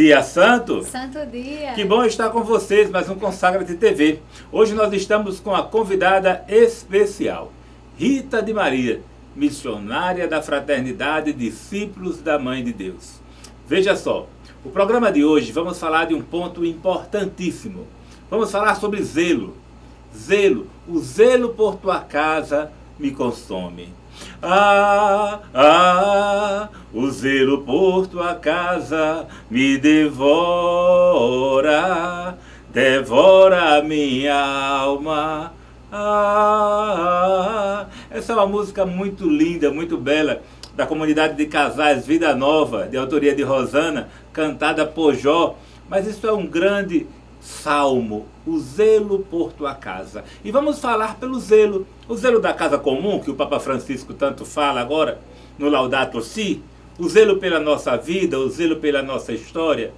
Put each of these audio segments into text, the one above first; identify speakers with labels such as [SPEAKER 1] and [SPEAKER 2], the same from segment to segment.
[SPEAKER 1] Dia Santo.
[SPEAKER 2] Santo dia.
[SPEAKER 1] Que bom estar com vocês, mais um Consagra-te TV. Hoje nós estamos com a convidada especial, Rita de Maria, missionária da Fraternidade Discípulos da Mãe de Deus. Veja só, o programa de hoje vamos falar de um ponto importantíssimo. Vamos falar sobre zelo. Zelo, o zelo por tua casa me consome. O zelo por tua casa me devora, devora a minha alma. Essa é uma música muito linda, muito bela, da comunidade de casais Vida Nova, de autoria de Rosana, cantada por Jó. Mas isso é um grande salmo, o zelo por tua casa. E vamos falar pelo zelo, o zelo da casa comum, que o Papa Francisco tanto fala agora no Laudato Si, o zelo pela nossa vida, o zelo pela nossa história,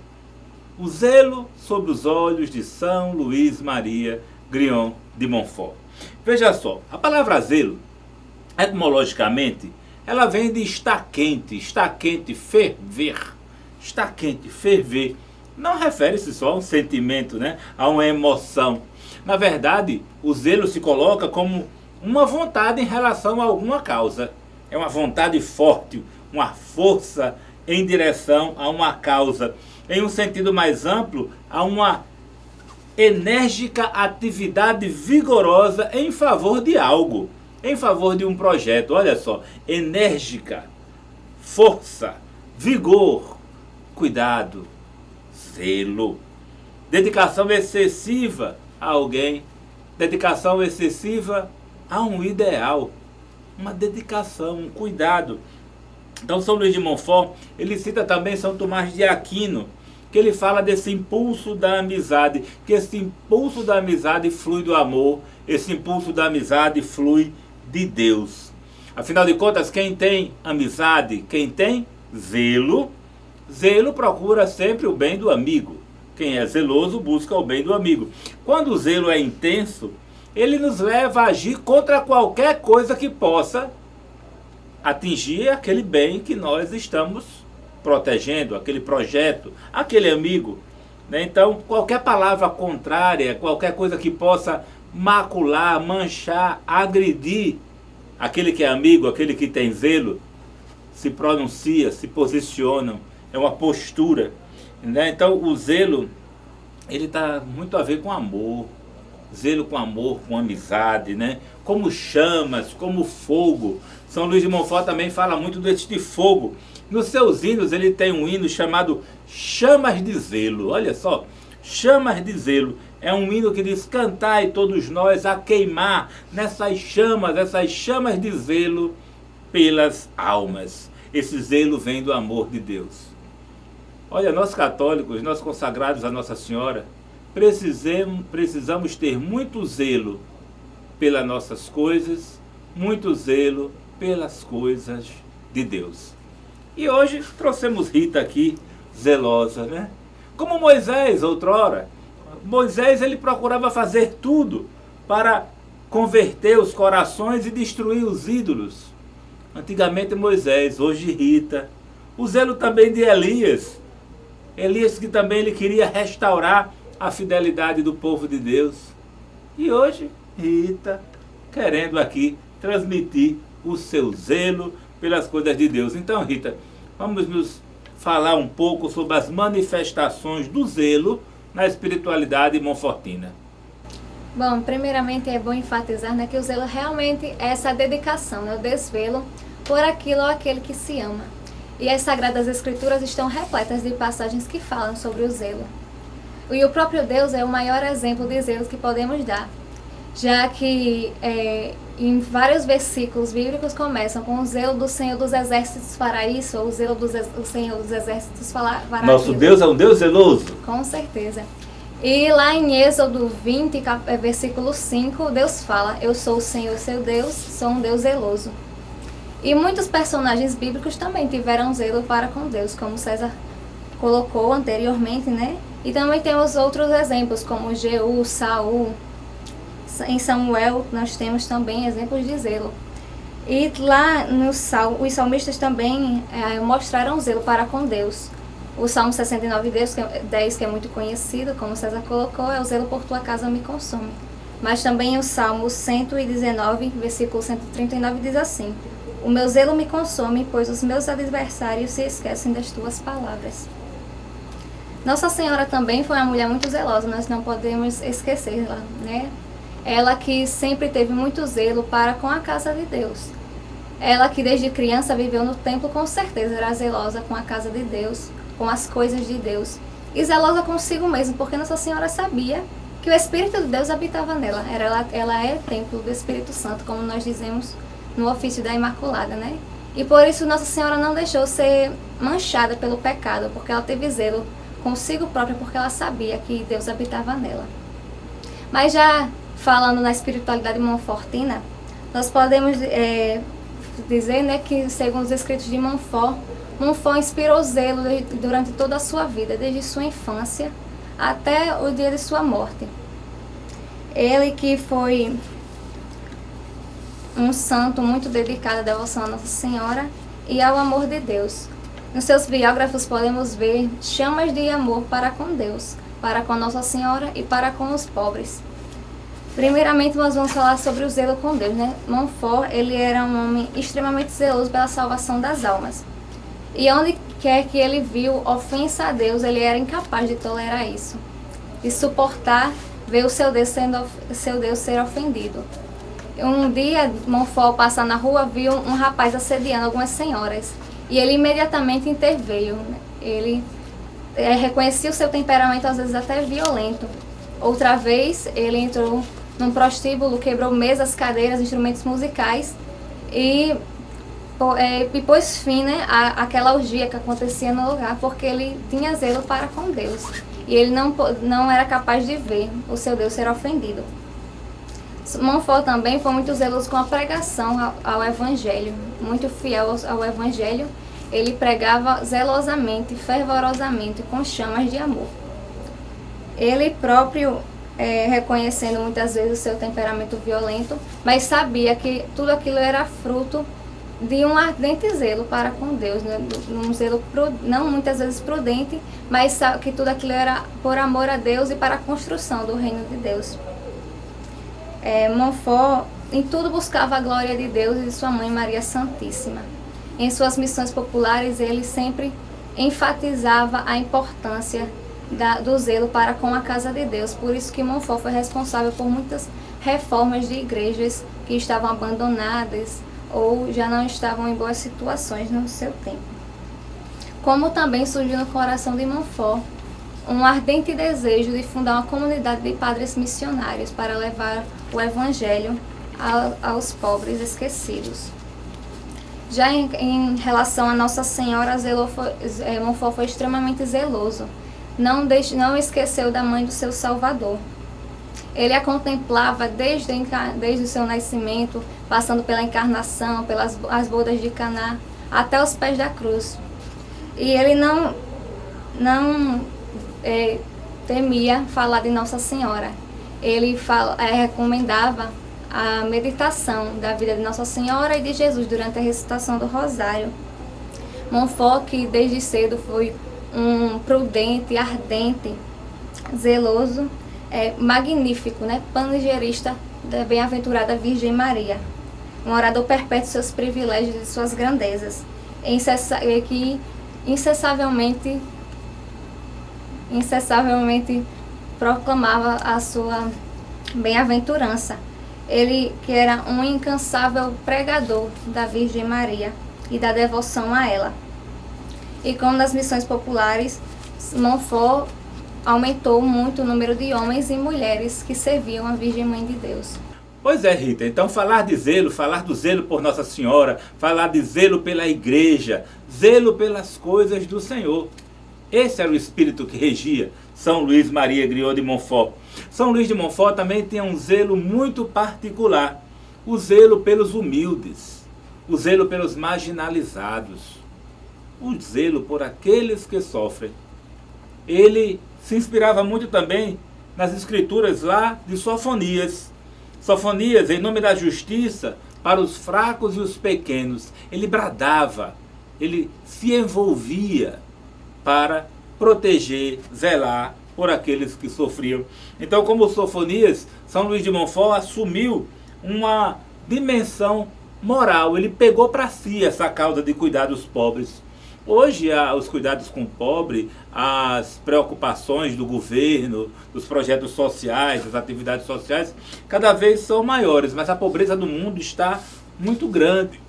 [SPEAKER 1] o zelo sobre os olhos de São Luís Maria Grignion de Montfort. Veja só, a palavra zelo, etimologicamente, ela vem de estar quente, ferver, estar quente, ferver. Não refere-se só a um sentimento, né? A uma emoção. Na verdade, o zelo se coloca como uma vontade em relação a alguma causa. É uma vontade forte, uma força em direção a uma causa. Em um sentido mais amplo, a uma enérgica atividade vigorosa em favor de algo, em favor de um projeto. Olha só, enérgica, força, vigor, cuidado, zelo, dedicação excessiva a alguém, dedicação excessiva a um ideal, uma dedicação, um cuidado. Então São Luís de Montfort, ele cita também São Tomás de Aquino, que ele fala desse impulso da amizade, que esse impulso da amizade flui do amor, esse impulso da amizade flui de Deus. Afinal de contas, quem tem amizade, quem tem zelo, zelo procura sempre o bem do amigo. Quem é zeloso busca o bem do amigo. Quando o zelo é intenso, ele nos leva a agir contra qualquer coisa que possa atingir aquele bem que nós estamos protegendo, aquele projeto, aquele amigo. Então, qualquer palavra contrária, qualquer coisa que possa macular, manchar, agredir aquele que é amigo, aquele que tem zelo, se pronuncia, se posicionam. É uma postura, né? Então o zelo, ele está muito a ver com amor, zelo com amor, com amizade, né? Como chamas, como fogo. São Luís de Montfort também fala muito deste fogo. Nos seus hinos ele tem um hino chamado Chamas de Zelo. Olha só, Chamas de Zelo. É um hino que diz: cantai todos nós a queimar essas chamas de zelo pelas almas. Esse zelo vem do amor de Deus. Olha, nós católicos, nós consagrados a Nossa Senhora, precisamos ter muito zelo pelas nossas coisas, muito zelo pelas coisas de Deus. E hoje trouxemos Rita aqui, zelosa, né? Como Moisés, outrora. Moisés, ele procurava fazer tudo para converter os corações e destruir os ídolos. Antigamente Moisés, hoje Rita. O zelo também de Elias. Elias, que também ele queria restaurar a fidelidade do povo de Deus. E hoje, Rita, querendo aqui transmitir o seu zelo pelas coisas de Deus. Então, Rita, vamos nos falar um pouco sobre as manifestações do zelo na espiritualidade monfortina.
[SPEAKER 2] Bom, primeiramente é bom enfatizar, né, que o zelo realmente é essa dedicação, né, o desvelo por aquilo ou aquele que se ama. E as Sagradas Escrituras estão repletas de passagens que falam sobre o zelo. E o próprio Deus é o maior exemplo de zelo que podemos dar, já que em vários versículos bíblicos começam com o zelo do Senhor dos Exércitos fará isso, ou o zelo do Senhor dos Exércitos fará
[SPEAKER 1] Nosso
[SPEAKER 2] aquilo.
[SPEAKER 1] Deus é um Deus zeloso.
[SPEAKER 2] Com certeza. E lá em Êxodo 20, versículo 5, Deus fala: eu sou o Senhor seu Deus, sou um Deus zeloso. E muitos personagens bíblicos também tiveram zelo para com Deus, como César colocou anteriormente, né? E também temos outros exemplos, como Jeú, Saul. Em Samuel nós temos também exemplos de zelo. E lá no os salmistas também mostraram zelo para com Deus. O Salmo 69, 10, que é muito conhecido, como César colocou, é o zelo por tua casa me consome. Mas também o Salmo 119, versículo 139, diz assim: o meu zelo me consome, pois os meus adversários se esquecem das tuas palavras. Nossa Senhora também foi uma mulher muito zelosa, nós não podemos esquecê-la, né? Ela que sempre teve muito zelo para com a casa de Deus. Ela que desde criança viveu no templo, com certeza era zelosa com a casa de Deus, com as coisas de Deus. E zelosa consigo mesma, porque Nossa Senhora sabia que o Espírito de Deus habitava nela. Ela é templo do Espírito Santo, como nós dizemos no ofício da Imaculada, né? E por isso Nossa Senhora não deixou ser manchada pelo pecado, porque ela teve zelo consigo própria, porque ela sabia que Deus habitava nela. Mas já falando na espiritualidade montfortina, nós podemos dizer, né, que segundo os escritos de Montfort, Montfort inspirou zelo durante toda a sua vida, desde sua infância até o dia de sua morte. Ele que foi um santo muito dedicado à devoção a Nossa Senhora e ao amor de Deus. Nos seus biógrafos podemos ver chamas de amor para com Deus, para com Nossa Senhora e para com os pobres. Primeiramente, nós vamos falar sobre o zelo com Deus, né? Montfort, ele era um homem extremamente zeloso pela salvação das almas. E onde quer que ele viu ofensa a Deus, ele era incapaz de tolerar isso, de suportar ver o seu Deus ser ofendido. Um dia, Montfort, passando na rua, viu um rapaz assediando algumas senhoras. E ele imediatamente interveio. Ele reconhecia o seu temperamento, às vezes até violento. Outra vez, ele entrou num prostíbulo, quebrou mesas, cadeiras, instrumentos musicais e pôs fim, né, àquela orgia que acontecia no lugar, porque ele tinha zelo para com Deus. E ele não era capaz de ver o seu Deus ser ofendido. Montfort também foi muito zeloso com a pregação ao Evangelho, muito fiel ao Evangelho. Ele pregava zelosamente, fervorosamente, com chamas de amor. Ele próprio, reconhecendo muitas vezes o seu temperamento violento, mas sabia que tudo aquilo era fruto de um ardente zelo para com Deus, né? Um zelo não muitas vezes prudente, mas que tudo aquilo era por amor a Deus e para a construção do reino de Deus. Montfort em tudo buscava a glória de Deus e de sua mãe Maria Santíssima. Em suas missões populares, ele sempre enfatizava a importância do zelo para com a casa de Deus. Por isso que Montfort foi responsável por muitas reformas de igrejas que estavam abandonadas ou já não estavam em boas situações no seu tempo. Como também surgiu no coração de Montfort um ardente desejo de fundar uma comunidade de padres missionários para levar o Evangelho aos pobres esquecidos. Já em relação a Nossa Senhora, Montfort foi extremamente zeloso. Não esqueceu da mãe do seu Salvador. Ele a contemplava desde o seu nascimento, passando pela encarnação, pelas as bodas de Caná, até os pés da cruz. E ele não temia falar de Nossa Senhora. Ele recomendava a meditação da vida de Nossa Senhora e de Jesus durante a recitação do Rosário. Montfort, que desde cedo foi um prudente, ardente, zeloso, magnífico, né? Panegirista da bem-aventurada Virgem Maria, um orador perpétuo de seus privilégios e de suas grandezas, que incessavelmente proclamava a sua bem-aventurança. Ele que era um incansável pregador da Virgem Maria e da devoção a ela. E como nas missões populares, Montfort aumentou muito o número de homens e mulheres que serviam a Virgem Mãe de Deus.
[SPEAKER 1] Pois é, Rita, então falar do zelo por Nossa Senhora, falar de zelo pela igreja, zelo pelas coisas do Senhor. Esse era o espírito que regia São Luís Maria Griot de Montfort. São Luís de Montfort também tinha um zelo muito particular, o zelo pelos humildes, o zelo pelos marginalizados, o zelo por aqueles que sofrem. Ele se inspirava muito também nas escrituras lá de Sofonias. Sofonias, em nome da justiça, para os fracos e os pequenos. Ele bradava, ele se envolvia para proteger, zelar por aqueles que sofriam. Então, como Sofonias, São Luís de Montfort assumiu uma dimensão moral. Ele pegou para si essa causa de cuidar dos pobres. Hoje, os cuidados com o pobre, as preocupações do governo, dos projetos sociais, das atividades sociais, cada vez são maiores, mas a pobreza do mundo está muito grande.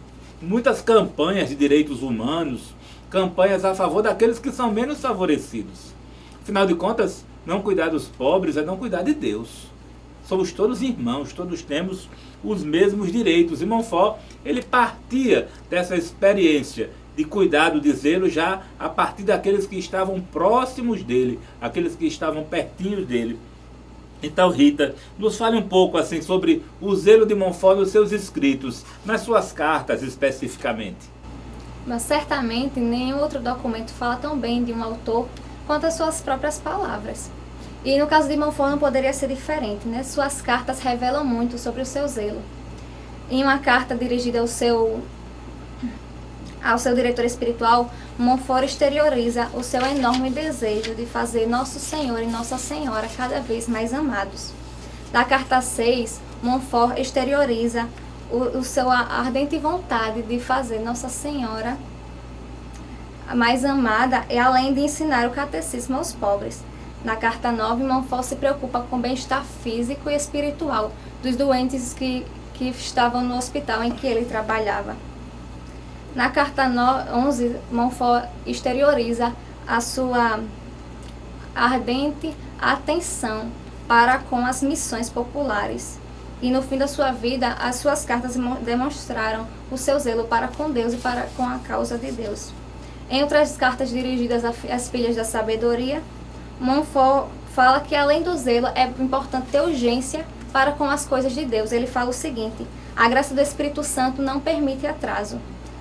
[SPEAKER 1] Muitas campanhas de direitos humanos, campanhas a favor daqueles que são menos favorecidos. Afinal de contas, não cuidar dos pobres é não cuidar de Deus. Somos todos irmãos, todos temos os mesmos direitos. E Montfort, ele partia dessa experiência de cuidado, de zelo, já a partir daqueles que estavam próximos dele, aqueles que estavam pertinho dele. Então, Rita, nos fale um pouco assim sobre o zelo de Montfort nos seus escritos, nas suas cartas especificamente.
[SPEAKER 2] Mas certamente nenhum outro documento fala tão bem de um autor quanto as suas próprias palavras. E no caso de Montfort não poderia ser diferente, né? Suas cartas revelam muito sobre o seu zelo. Em uma carta dirigida ao seu diretor espiritual, Montfort exterioriza o seu enorme desejo de fazer Nosso Senhor e Nossa Senhora cada vez mais amados. Na carta 6, Montfort exterioriza o seu ardente vontade de fazer Nossa Senhora mais amada e além de ensinar o catecismo aos pobres. Na carta 9, Montfort se preocupa com o bem-estar físico e espiritual dos doentes que estavam no hospital em que ele trabalhava. Na carta 11, Montfort exterioriza a sua ardente atenção para com as missões populares. E no fim da sua vida, as suas cartas demonstraram o seu zelo para com Deus e para com a causa de Deus. Em outras cartas dirigidas às filhas da sabedoria, Montfort fala que além do zelo é importante ter urgência para com as coisas de Deus. Ele fala o seguinte: a graça do Espírito Santo não permite atraso.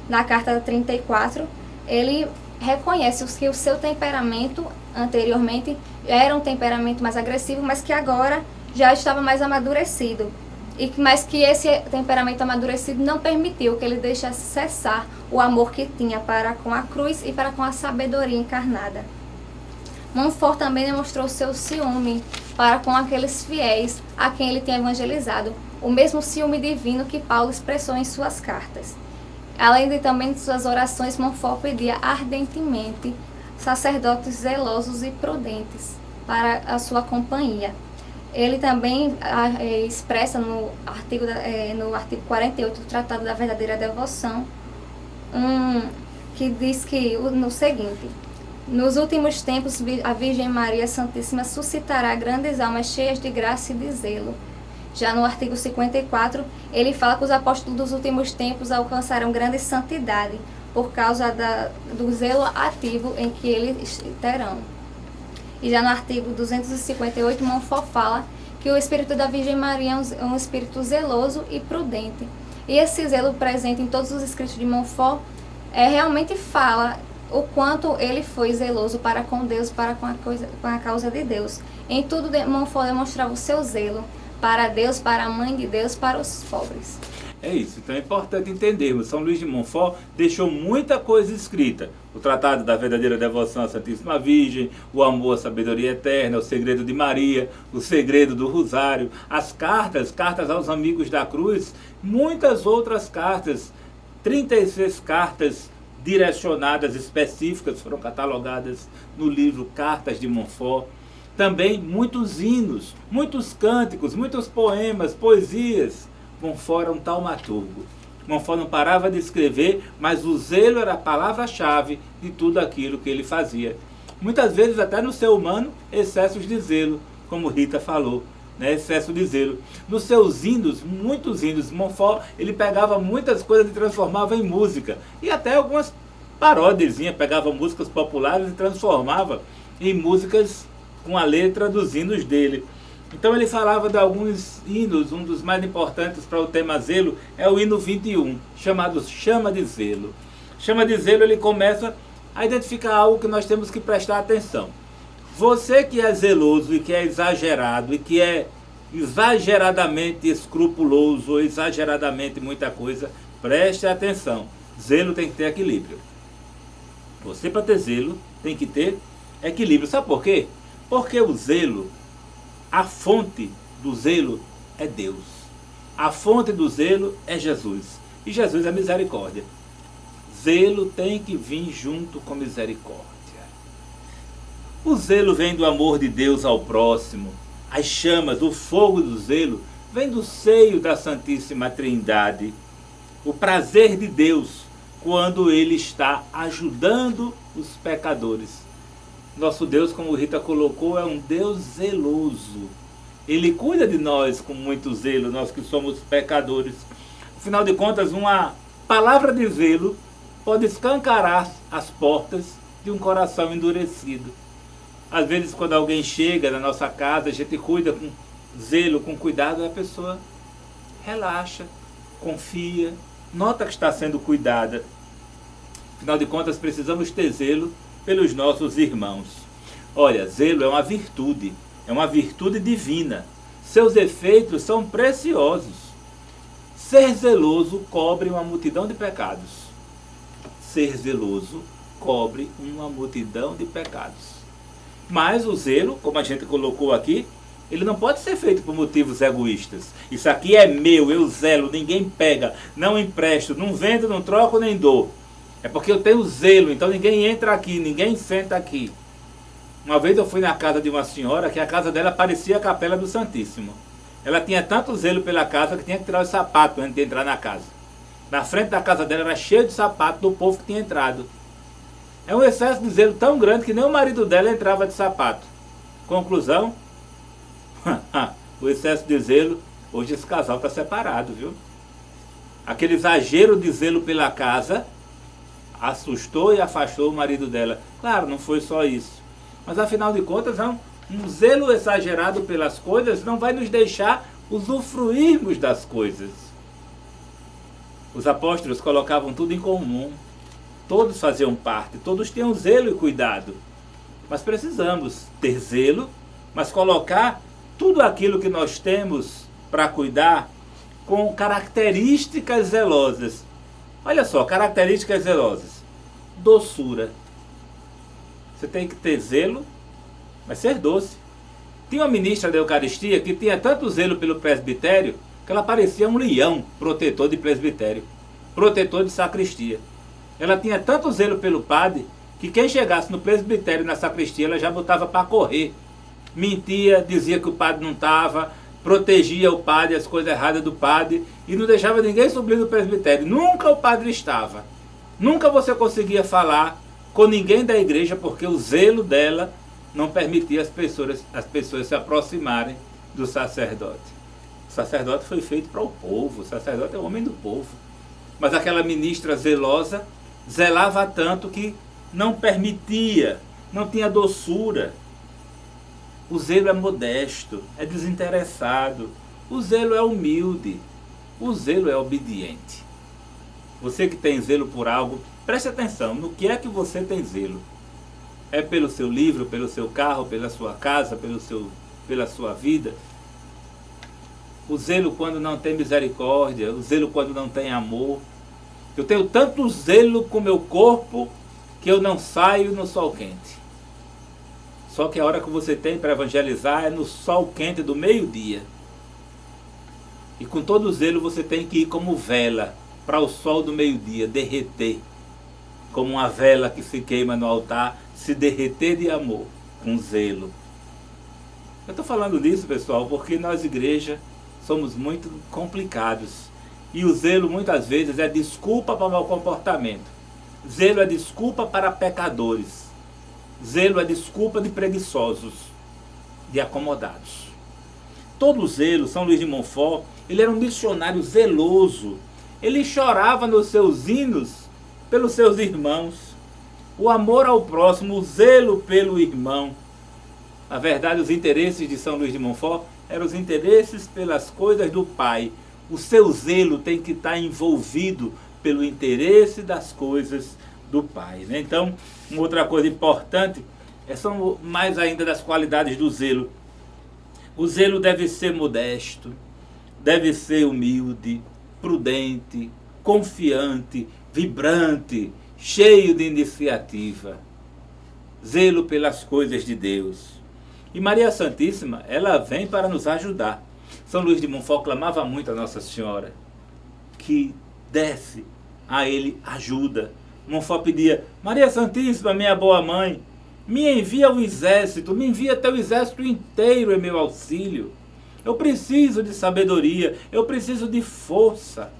[SPEAKER 2] Na carta 34, ele reconhece que o seu temperamento anteriormente era um temperamento mais agressivo, mas que agora já estava mais amadurecido. Mas que esse temperamento amadurecido não permitiu que ele deixasse cessar o amor que tinha para com a cruz e para com a sabedoria encarnada. Montfort também demonstrou seu ciúme para com aqueles fiéis a quem ele tinha evangelizado, o mesmo ciúme divino que Paulo expressou em suas cartas. Além de também de suas orações, Montfort pedia ardentemente sacerdotes zelosos e prudentes para a sua companhia. Ele também expressa no artigo 48 do Tratado da Verdadeira Devoção, que diz que no seguinte: nos últimos tempos a Virgem Maria Santíssima suscitará grandes almas cheias de graça e de zelo. Já no artigo 54, ele fala que os apóstolos dos últimos tempos alcançarão grande santidade por causa do zelo ativo em que eles terão. E já no artigo 258, Montfort fala que o espírito da Virgem Maria é um espírito zeloso e prudente. E esse zelo presente em todos os escritos de Montfort realmente fala o quanto ele foi zeloso para com Deus, para com a causa de Deus. Em tudo, Montfort demonstrava o seu zelo para Deus, para a Mãe de Deus, para os pobres.
[SPEAKER 1] É isso, então é importante entendermos. São Luís de Montfort deixou muita coisa escrita. O Tratado da Verdadeira Devoção à Santíssima Virgem, o Amor à Sabedoria Eterna, o Segredo de Maria, o Segredo do Rosário, as cartas aos amigos da cruz, muitas outras cartas, 36 cartas direcionadas, específicas, foram catalogadas no livro Cartas de Montfort. Também muitos hinos, muitos cânticos, muitos poemas, poesias. Montfort era um taumaturgo. Montfort não parava de escrever, mas o zelo era a palavra-chave de tudo aquilo que ele fazia. Muitas vezes, até no ser humano, excessos de zelo, como Rita falou, né? Excesso de zelo. Nos seus hinos, muitos hinos, Montfort, ele pegava muitas coisas e transformava em música. E até algumas paródiazinhas, pegava músicas populares e transformava em músicas com a letra dos hinos dele. Então ele falava de alguns hinos, um dos mais importantes para o tema zelo é o hino 21, chamado Chama de Zelo. Chama de Zelo, ele começa a identificar algo que nós temos que prestar atenção. Você que é zeloso e que é exagerado e que é exageradamente escrupuloso ou exageradamente muita coisa, preste atenção. Zelo tem que ter equilíbrio. Você, para ter zelo, tem que ter equilíbrio. Sabe por quê? Porque o zelo, a fonte do zelo é Deus. A fonte do zelo é Jesus. E Jesus é misericórdia. Zelo tem que vir junto com misericórdia. O zelo vem do amor de Deus ao próximo. As chamas, o fogo do zelo, vem do seio da Santíssima Trindade. O prazer de Deus quando Ele está ajudando os pecadores. Nosso Deus, como Rita colocou, é um Deus zeloso. Ele cuida de nós com muito zelo, nós que somos pecadores. Afinal de contas, uma palavra de zelo pode escancarar as portas de um coração endurecido. Às vezes, quando alguém chega na nossa casa, a gente cuida com zelo, com cuidado, a pessoa relaxa, confia, nota que está sendo cuidada. Afinal de contas, precisamos ter zelo pelos nossos irmãos. Olha, zelo é uma virtude divina. Seus efeitos são preciosos. Ser zeloso cobre uma multidão de pecados. Ser zeloso cobre uma multidão de pecados. Mas o zelo, como a gente colocou aqui, ele não pode ser feito por motivos egoístas. Isso aqui é meu, eu zelo, ninguém pega, não empresto, não vendo, não troco, nem dou. É porque eu tenho zelo, então ninguém entra aqui, ninguém senta aqui. Uma vez eu fui na casa de uma senhora que a casa dela parecia a Capela do Santíssimo. Ela tinha tanto zelo pela casa que tinha que tirar os sapatos antes de entrar na casa. Na frente da casa dela era cheio de sapatos do povo que tinha entrado. É um excesso de zelo tão grande que nem o marido dela entrava de sapato. Conclusão, o excesso de zelo, hoje esse casal está separado, viu? Aquele exagero de zelo pela casa assustou e afastou o marido dela. Claro, não foi só isso. Mas afinal de contas, um zelo exagerado pelas coisas não vai nos deixar usufruirmos das coisas. Os apóstolos colocavam tudo em comum. Todos faziam parte, todos tinham zelo e cuidado. Mas precisamos ter zelo, mas colocar tudo aquilo que nós temos para cuidar com características zelosas. Olha só, características zelosas. Doçura. Você tem que ter zelo, mas ser doce. Tinha uma ministra da Eucaristia que tinha tanto zelo pelo presbitério que ela parecia um leão protetor de presbitério, protetor de sacristia. Ela tinha tanto zelo pelo padre que quem chegasse no presbitério, na sacristia, ela já botava para correr. Mentia, dizia que o padre não estava, protegia o padre, as coisas erradas do padre, e não deixava ninguém subir no presbitério. Nunca o padre estava. Nunca você conseguia falar com ninguém da igreja, porque o zelo dela não permitia as pessoas se aproximarem do sacerdote. O sacerdote foi feito para o povo, o sacerdote é o homem do povo. Mas aquela ministra zelosa zelava tanto que não permitia, não tinha doçura. O zelo é modesto, é desinteressado. O zelo é humilde. O zelo é obediente. Você que tem zelo por algo, preste atenção no que é que você tem zelo. É pelo seu livro, pelo seu carro, pela sua casa, pela sua vida? O zelo quando não tem misericórdia, o zelo quando não tem amor. Eu tenho tanto zelo com o meu corpo que eu não saio no sol quente. Só que a hora que você tem para evangelizar é no sol quente do meio-dia. E com todo zelo você tem que ir como vela para o sol do meio-dia, derreter. Como uma vela que se queima no altar, se derreter de amor, com zelo. Eu estou falando disso, pessoal, porque nós, igreja, somos muito complicados. E o zelo, muitas vezes, é desculpa para o mau comportamento. Zelo é desculpa para pecadores. Zelo é desculpa de preguiçosos, de acomodados. Todo zelo, São Luís de Montfort, ele era um missionário zeloso. Ele chorava nos seus hinos pelos seus irmãos. O amor ao próximo, o zelo pelo irmão. Na verdade, os interesses de São Luís de Montfort eram os interesses pelas coisas do Pai. O seu zelo tem que estar envolvido pelo interesse das coisas do Pai, né? Então, uma outra coisa importante, são mais ainda das qualidades do zelo. O zelo deve ser modesto, deve ser humilde, prudente, confiante, vibrante, cheio de iniciativa. zelo pelas coisas de Deus. E Maria Santíssima, ela vem para nos ajudar. São Luís de Montfort clamava muito a Nossa Senhora que desse a ele ajuda. Montfort pedia: Maria Santíssima, minha boa mãe, me envia o exército, me envia teu exército inteiro em meu auxílio. Eu preciso de sabedoria, eu preciso de força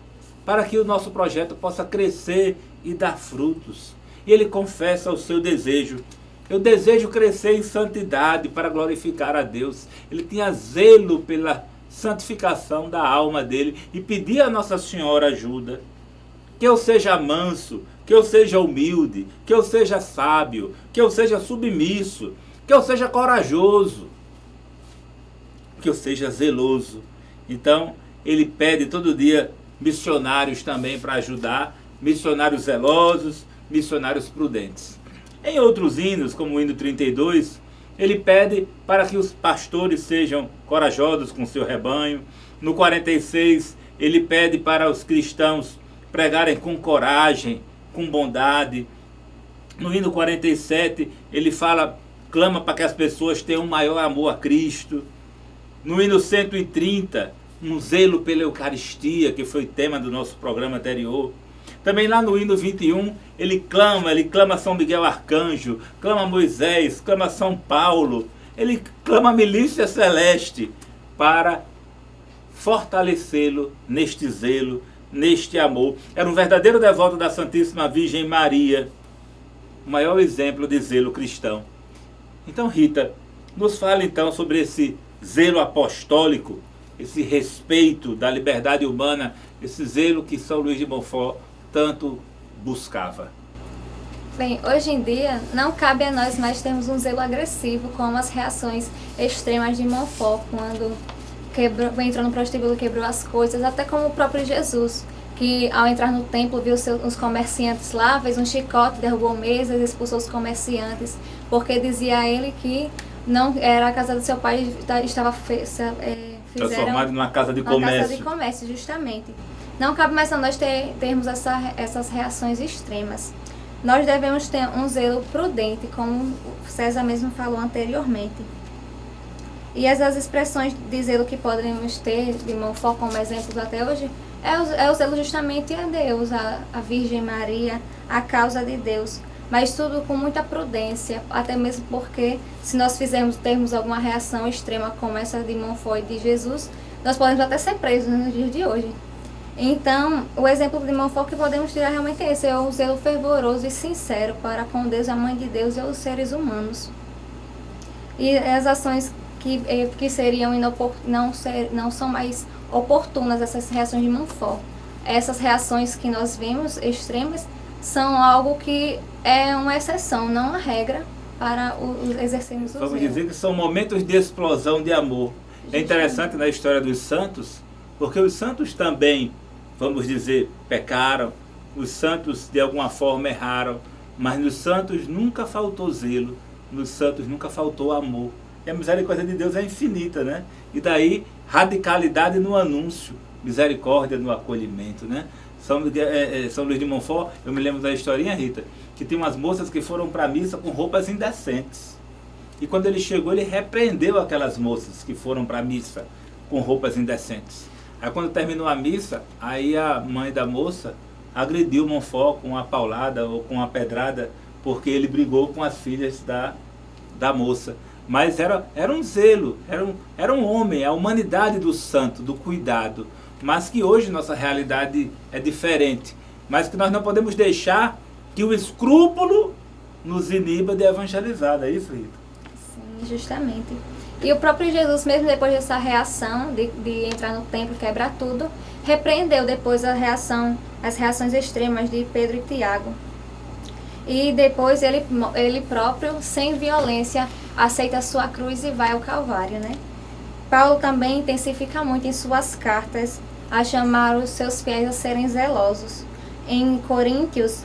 [SPEAKER 1] para que o nosso projeto possa crescer e dar frutos. E ele confessa o seu desejo. Eu desejo crescer em santidade para glorificar a Deus. Ele tinha zelo pela santificação da alma dele e pedia a Nossa Senhora ajuda. Que eu seja manso, que eu seja humilde, que eu seja sábio, que eu seja submisso, que eu seja corajoso, que eu seja zeloso. Então, ele pede todo dia missionários também para ajudar, missionários zelosos, missionários prudentes. Em outros hinos, como o hino 32, ele pede para que os pastores sejam corajosos com seu rebanho. No 46, ele pede para os cristãos pregarem com coragem, com bondade. No hino 47, ele clama para que as pessoas tenham um maior amor a Cristo. No hino 130, um zelo pela Eucaristia, que foi tema do nosso programa anterior. Também lá no hino 21, ele clama São Miguel Arcanjo, clama Moisés, clama São Paulo, ele clama a milícia celeste para fortalecê-lo neste zelo, neste amor. Era um verdadeiro devoto da Santíssima Virgem Maria, o maior exemplo de zelo cristão. Então, Rita, nos fala então sobre esse zelo apostólico, esse respeito da liberdade humana, esse zelo que São Luís de Montfort tanto buscava.
[SPEAKER 2] Bem, hoje em dia não cabe a nós mais termos um zelo agressivo como as reações extremas de Montfort, quando entrou no prostíbulo e quebrou as coisas, até como o próprio Jesus, que ao entrar no templo viu os comerciantes lá, fez um chicote, derrubou mesas, expulsou os comerciantes, porque dizia a ele que não era a casa do seu pai, estava
[SPEAKER 1] transformado numa casa de comércio.
[SPEAKER 2] Uma casa de comércio, justamente. Não cabe mais a nós termos essas reações extremas. Nós devemos ter um zelo prudente, como César mesmo falou anteriormente. E essas expressões de zelo que podemos ter, de Montfort como exemplos até hoje, é o zelo justamente a Deus, a Virgem Maria, a causa de Deus. Mas tudo com muita prudência, até mesmo porque se nós termos alguma reação extrema como essa de Montfort e de Jesus, nós podemos até ser presos nos dias de hoje. Então, o exemplo de Montfort que podemos tirar realmente é esse, é o zelo fervoroso e sincero para com Deus, a Mãe de Deus e os seres humanos. E as ações que seriam não são mais oportunas, essas reações de Montfort. Essas reações que nós vemos extremas são algo que é uma exceção, não uma regra para exercermos o zelo.
[SPEAKER 1] Vamos dizer que são momentos de explosão de amor. É interessante na história dos santos, porque os santos também, vamos dizer, pecaram, os santos de alguma forma erraram, mas nos santos nunca faltou zelo, nos santos nunca faltou amor. E a misericórdia de Deus é infinita, né? E daí, radicalidade no anúncio, misericórdia no acolhimento, né? São Luís de Montfort, eu me lembro da historinha, Rita, que tem umas moças que foram para a missa com roupas indecentes. E quando ele chegou, ele repreendeu aquelas moças que foram para a missa com roupas indecentes. Aí quando terminou a missa, aí a mãe da moça agrediu Montfort com uma paulada ou com uma pedrada, porque ele brigou com as filhas da moça. Mas era um zelo, era um homem, a humanidade do santo, do cuidado. Mas que hoje nossa realidade é diferente. Mas que nós não podemos deixar que o escrúpulo nos iniba de evangelizar, é isso, Rita?
[SPEAKER 2] Sim, justamente. E o próprio Jesus, mesmo depois dessa reação de entrar no templo e quebrar tudo, repreendeu depois as reações extremas de Pedro e Tiago. E depois ele próprio, sem violência, aceita a sua cruz e vai ao Calvário, né? Paulo também intensifica muito em suas cartas a chamar os seus fiéis a serem zelosos. Em Coríntios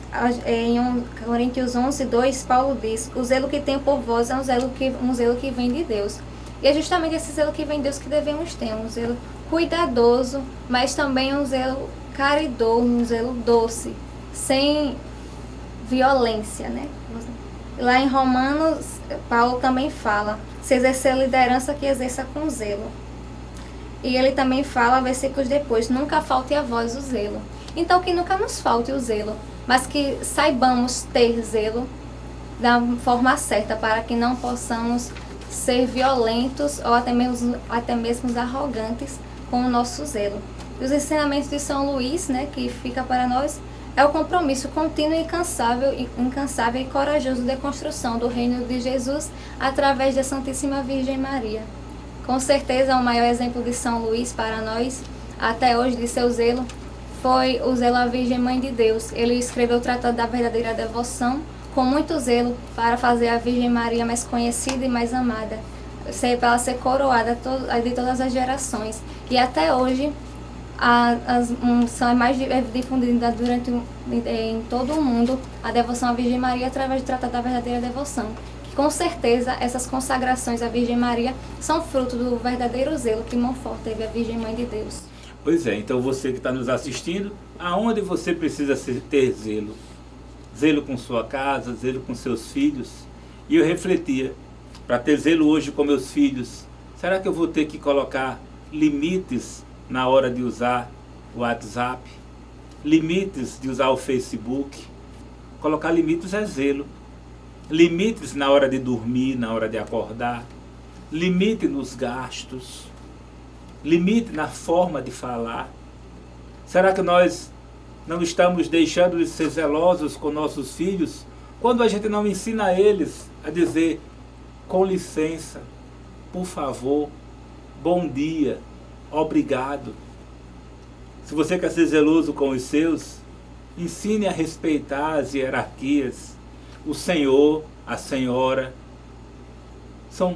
[SPEAKER 2] 11, 2, Paulo diz: o zelo que tenho por vós é um zelo que vem de Deus. E é justamente esse zelo que vem de Deus que devemos ter, um zelo cuidadoso, mas também um zelo caridoso, um zelo doce, sem violência, né? Lá em Romanos, Paulo também fala, se exercer liderança, que exerça com zelo. E ele também fala, versículos depois, nunca falte a vós o zelo. Então, que nunca nos falte o zelo, mas que saibamos ter zelo da forma certa, para que não possamos ser violentos ou até mesmo arrogantes com o nosso zelo. E os ensinamentos de São Luís, né, que fica para nós, é o compromisso contínuo e incansável e corajoso de construção do reino de Jesus através da Santíssima Virgem Maria. Com certeza, o maior exemplo de São Luís para nós, até hoje, de seu zelo, foi o zelo à Virgem Mãe de Deus. Ele escreveu o Tratado da Verdadeira Devoção com muito zelo para fazer a Virgem Maria mais conhecida e mais amada, para ela ser coroada de todas as gerações. E até hoje, são mais difundidas em todo o mundo a devoção à Virgem Maria através do Tratado da Verdadeira Devoção. Que, com certeza, essas consagrações à Virgem Maria são fruto do verdadeiro zelo que Montfort teve à Virgem Mãe de Deus.
[SPEAKER 1] Pois é, então você que está nos assistindo, aonde você precisa ter zelo? Zelo com sua casa, zelo com seus filhos. E eu refletia, para ter zelo hoje com meus filhos, será que eu vou ter que colocar limites na hora de usar o WhatsApp? Limites de usar o Facebook? Colocar limites é zelo. Limites na hora de dormir, na hora de acordar. Limite nos gastos. Limite na forma de falar. Será que nós não estamos deixando de ser zelosos com nossos filhos quando a gente não ensina eles a dizer com licença, por favor, bom dia, obrigado? Se você quer ser zeloso com os seus, ensine a respeitar as hierarquias. O senhor, a senhora, são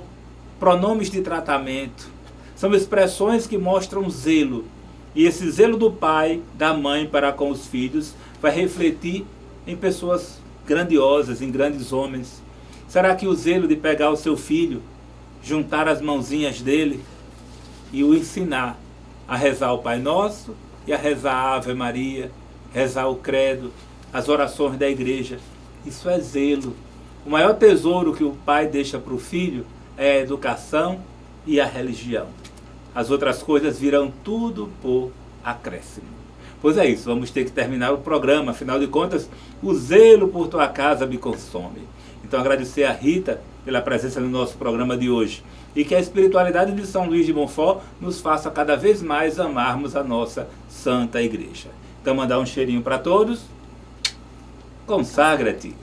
[SPEAKER 1] pronomes de tratamento, são expressões que mostram zelo. E esse zelo do pai, da mãe para com os filhos, vai refletir em pessoas grandiosas, em grandes homens. Será que o zelo de pegar o seu filho, juntar as mãozinhas dele e o ensinar a rezar o Pai Nosso e a rezar a Ave Maria, rezar o Credo, as orações da igreja, isso é zelo. O maior tesouro que o pai deixa para o filho é a educação e a religião. As outras coisas virão tudo por acréscimo. Pois é isso, vamos ter que terminar o programa. Afinal de contas, o zelo por tua casa me consome. Então agradecer a Rita pela presença no nosso programa de hoje. E que a espiritualidade de São Luís de Montfort nos faça cada vez mais amarmos a nossa Santa Igreja. Então mandar um cheirinho para todos. Consagra-te.